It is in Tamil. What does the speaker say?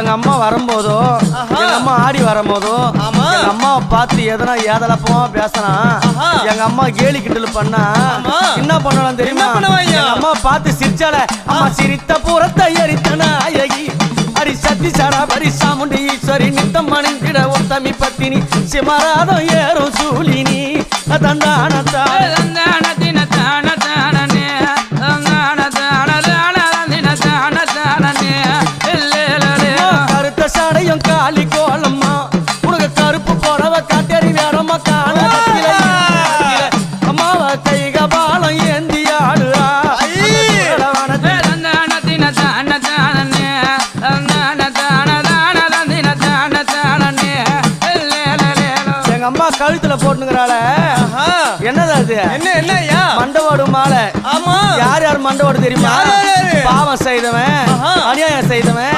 எங்க அம்மா வரும்போதோ எங்க அம்மா ஆடி வரும்போதோ எங்க அம்மாவை பார்த்து எதனா ஏதலப்பமா பேசினா எங்க அம்மா கேலி கிண்டல் பண்ணா என்ன பண்ணலாம் தெரியுமா? எங்க அம்மா பார்த்து சிரிச்சால அம்மா சிரித்த புறத்தை எரித்த நாயகி அடி சத்தி சாரா பரிசாமுண்டி ஈஸ்வரி நித்தம் மணிங்கிட உத்தமி பத்தினி சிமராதம் ஏறும் சூலினி தந்தானத்தா கருத்த சாடையும் காலி கோலம்மா உனக்கு கருப்பு போடவ காட்டேரி வேறம்மா காண அம்மாவ கைக பாலம் ஏந்தி ஆடுறா எங்க அம்மா கழுத்துல போட்டுங்கிறாள என்னது அது? என்ன மண்டவோடு மாலை. யார் யார் மண்டவோடு தெரியுமா? பாவம் செய்தவன், அநியாயம் செய்தவன்,